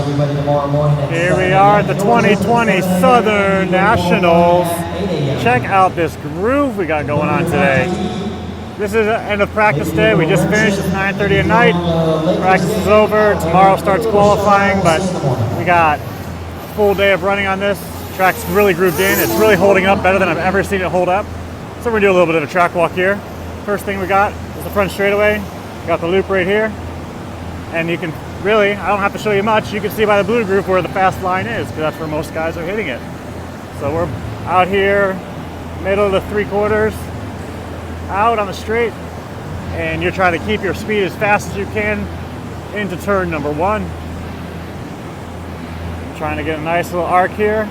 Everybody tomorrow morning at Here we are at the 2020 Southern Nationals. Check out this groove we got going on today. This is the end of practice day. We just finished. It's 9:30 at night. Practice is over. Tomorrow starts qualifying, but we got a full day of running on this. Track's really grooved in. It's really holding up better than I've ever seen it hold up. So we're gonna do a little bit of a track walk here. First thing we got is the front straightaway. Got the loop right here. And you can really, I don't have to show you much. You can see by the blue groove where the fast line is, because that's where most guys are hitting it. So we're out here, middle of the 3/4, out on the straight, and you're trying to keep your speed as fast as you can into turn number 1. Trying to get a nice little arc here.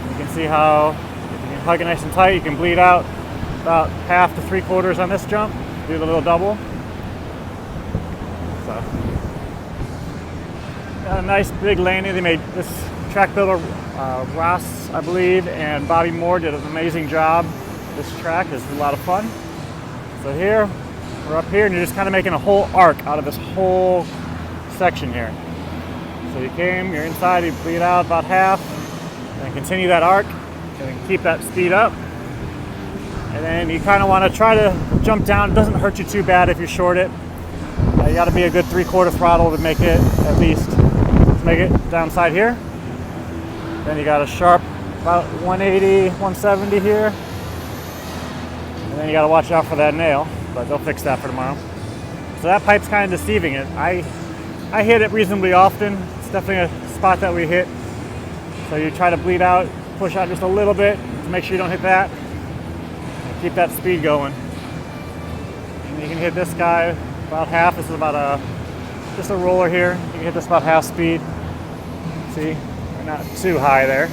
You can see how if you can hug it nice and tight, you can bleed out about 1/2 to 3/4 on this jump. Do the little double. So. Got a nice big landing. They made this track builder, Ross, I believe, and Bobby Moore did an amazing job. This track is a lot of fun. So here, we're up here, and you're just kind of making a whole arc out of this whole section here. So you came, you're inside, you bleed out about 1/2, and continue that arc, and then keep that speed up. And then you kind of want to try to jump down. It doesn't hurt you too bad if you short it. You got to be a good 3/4 throttle to make it at least. Make it downside here. Then you got a sharp about 180, 170 here. And then you got to watch out for that nail, but they'll fix that for tomorrow. So that pipe's kind of deceiving it. I hit it reasonably often. It's definitely a spot that we hit. So you try to bleed out, push out just a little bit to make sure you don't hit that. And keep that speed going. And you can hit this guy about 1/2. This is about just a roller here. You can hit this about 1/2 speed. See, we're not too high there.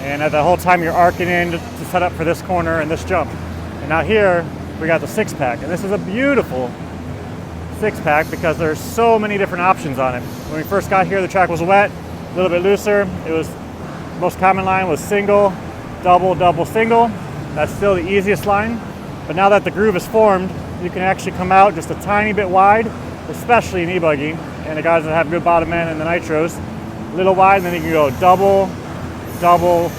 And the whole time you're arcing in to set up for this corner and this jump. And now here, we got the 6-pack. And this is a beautiful 6-pack because there's so many different options on it. When we first got here, the track was wet, a little bit looser. It was, most common line was single, double, double, single. That's still the easiest line. But now that the groove is formed, you can actually come out just a tiny bit wide, especially in e-buggy, and the guys that have good bottom end and the nitros, a little wide, and then you can go double, double,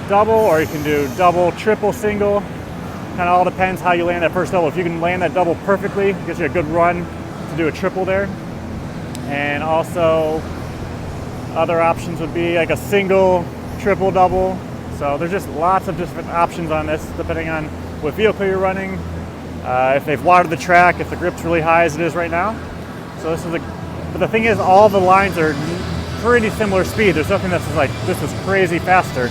double, or you can do double, triple, single. Kind of all depends how you land that first double. If you can land that double perfectly, it gives you a good run to do a triple there. And also, other options would be like a single, triple, double. So there's just lots of different options on this, depending on what vehicle you're running. If they've watered the track, if the grip's really high as it is right now. So this is but the thing is, all the lines are pretty similar speed. There's nothing that's like, this is crazy faster.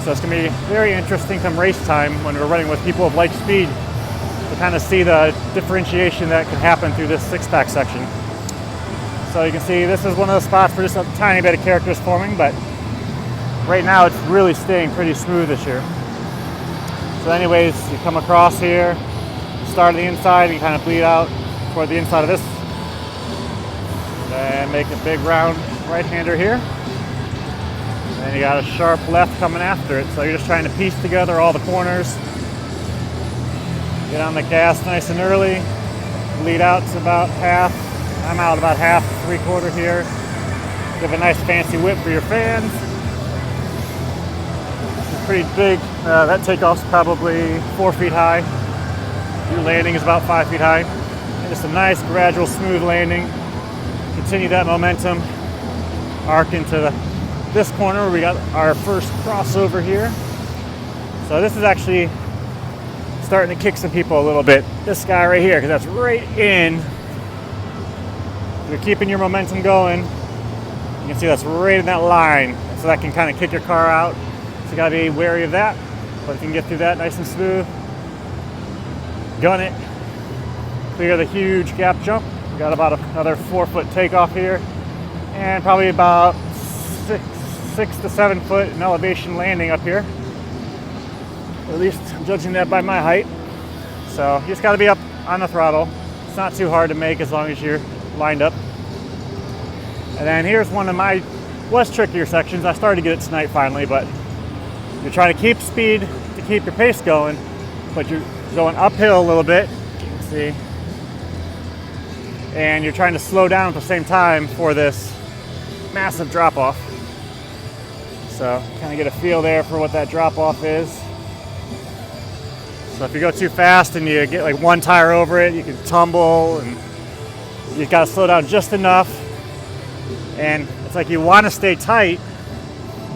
So it's gonna be very interesting come race time when we're running with people of like speed to kind of see the differentiation that can happen through this 6-pack section. So you can see this is one of the spots where just a tiny bit of character is forming, but right now it's really staying pretty smooth this year. So anyways, you come across here, start on the inside, and kind of bleed out toward the inside of this. And make a big round right-hander here. And then you got a sharp left coming after it. So you're just trying to piece together all the corners. Get on the gas nice and early. Bleed out to about 1/2. I'm out about 1/2, 3/4 here. Give a nice fancy whip for your fans. It's pretty big. That takeoff's probably 4 feet high. Your landing is about 5 feet high. And just a nice, gradual, smooth landing. Continue that momentum. Arc into this corner where we got our first crossover here. So this is actually starting to kick some people a little bit. This guy right here, because that's right in. You're keeping your momentum going. You can see that's right in that line. So that can kind of kick your car out. So you gotta be wary of that. But if you can get through that nice and smooth, gun it, clear the huge gap jump. We got about another 4-foot takeoff here, and probably about 6 to 7 foot in elevation landing up here. At least I'm judging that by my height. So you just got to be up on the throttle. It's not too hard to make as long as you're lined up. And then here's one of my trickier sections. I started to get it tonight finally, but you're trying to keep speed to keep your pace going, but you're going uphill a little bit. You can see. and you're trying to slow down at the same time for this massive drop off. So kind of get a feel there for what that drop off is. So if you go too fast and you get like one tire over it, you can tumble, and you've got to slow down just enough. And it's like you want to stay tight,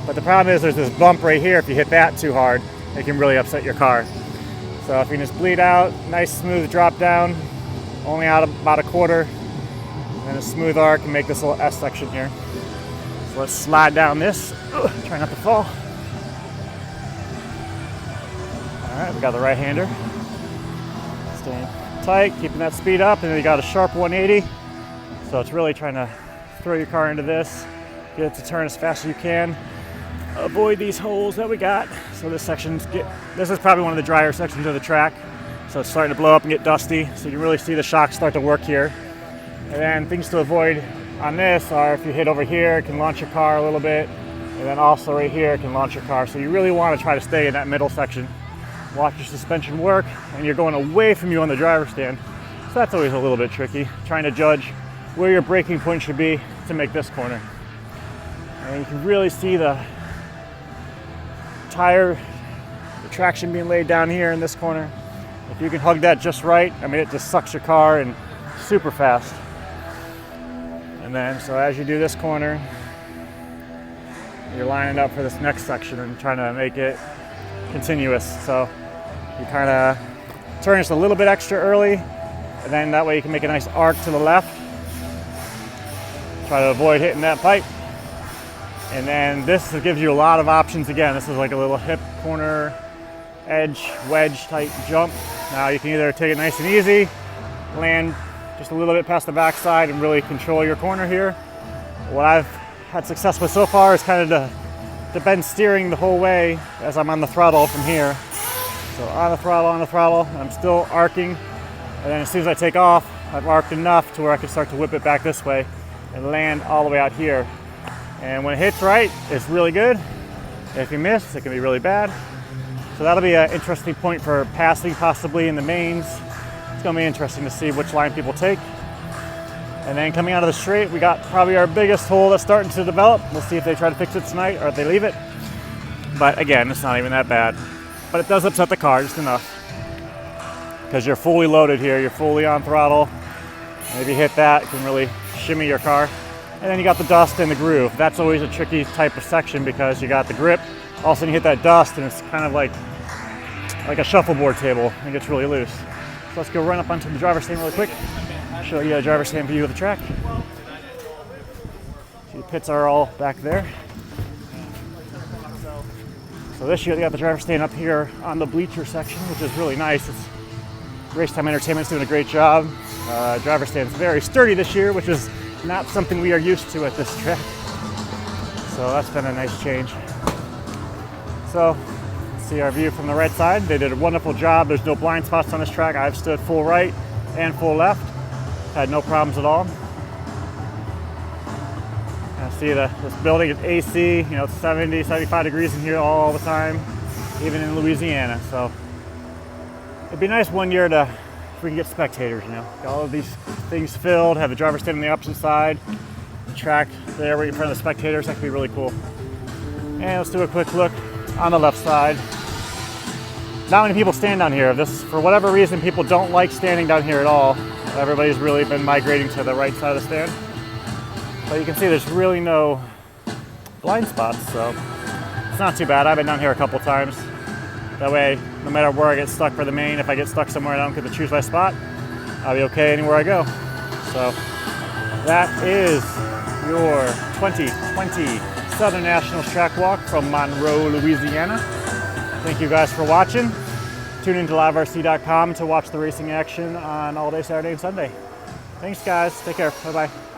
but the problem is there's this bump right here. If you hit that too hard, it can really upset your car. So if you can just bleed out, nice smooth drop down, only out about a quarter, and a smooth arc, and make this little S section here. So let's slide down this. Try not to fall. All right, we got the right hander. Staying tight, keeping that speed up, and then you got a sharp 180. So it's really trying to throw your car into this, get it to turn as fast as you can. Avoid these holes that we got. So this is probably one of the drier sections of the track. So it's starting to blow up and get dusty. So you can really see the shocks start to work here. And then things to avoid on this are if you hit over here, it can launch your car a little bit. And then also right here, it can launch your car. So you really want to try to stay in that middle section. Watch your suspension work, and you're going away from you on the driver's stand. So that's always a little bit tricky, trying to judge where your braking point should be to make this corner. And you can really see the tire, the traction being laid down here in this corner. If you can hug that just right, I mean, it just sucks your car in super fast. And then, so as you do this corner, you're lining up for this next section and trying to make it continuous. So you kind of turn just a little bit extra early, and then that way you can make a nice arc to the left. Try to avoid hitting that pipe. And then this gives you a lot of options. Again, this is like a little hip corner edge wedge type jump. Now you can either take it nice and easy, land just a little bit past the backside and really control your corner here. What I've had success with so far is kind of to bend steering the whole way as I'm on the throttle from here. So on the throttle, and I'm still arcing. And then as soon as I take off, I've arced enough to where I can start to whip it back this way and land all the way out here. And when it hits right, it's really good. If you miss, it can be really bad. So that'll be an interesting point for passing possibly in the mains. It's gonna be interesting to see which line people take. And then coming out of the straight, we got probably our biggest hole that's starting to develop. We'll see if they try to fix it tonight or if they leave it. But again, it's not even that bad. But it does upset the car just enough. Because you're fully loaded here, you're fully on throttle. And if you hit that, it can really shimmy your car. And then you got the dust and the groove. That's always a tricky type of section because you got the grip. All of a sudden you hit that dust and it's kind of like a shuffleboard table. It gets really loose. So let's go run up onto the driver's stand really quick. Show you a driver's stand view of the track. See, the pits are all back there. So this year they got the driver's stand up here on the bleacher section, which is really nice. Race Time Entertainment's doing a great job. Driver's stand's very sturdy this year, which is not something we are used to at this track. So that's been a nice change. So see our view from the right side. They did a wonderful job. There's no blind spots on this track. I've stood full right and full left. Had no problems at all. I see this building is AC, you know, it's 70, 75 degrees in here all the time, even in Louisiana. So it'd be nice one year if we can get spectators, you know. Got all of these things filled, have the driver stand on the opposite side, the track there right in front of the spectators. That could be really cool. And let's do a quick look on the left side. Not many people stand down here. For whatever reason, people don't like standing down here at all. Everybody's really been migrating to the right side of the stand. But you can see there's really no blind spots, so it's not too bad. I've been down here a couple times. That way, no matter where I get stuck for the main, if I get stuck somewhere and I don't get to choose my spot, I'll be okay anywhere I go. So that is your 2020 Southern Nationals track walk from Monroe, Louisiana. Thank you guys for watching. Tune into liverc.com to watch the racing action on all day Saturday and Sunday. Thanks guys, take care, bye-bye.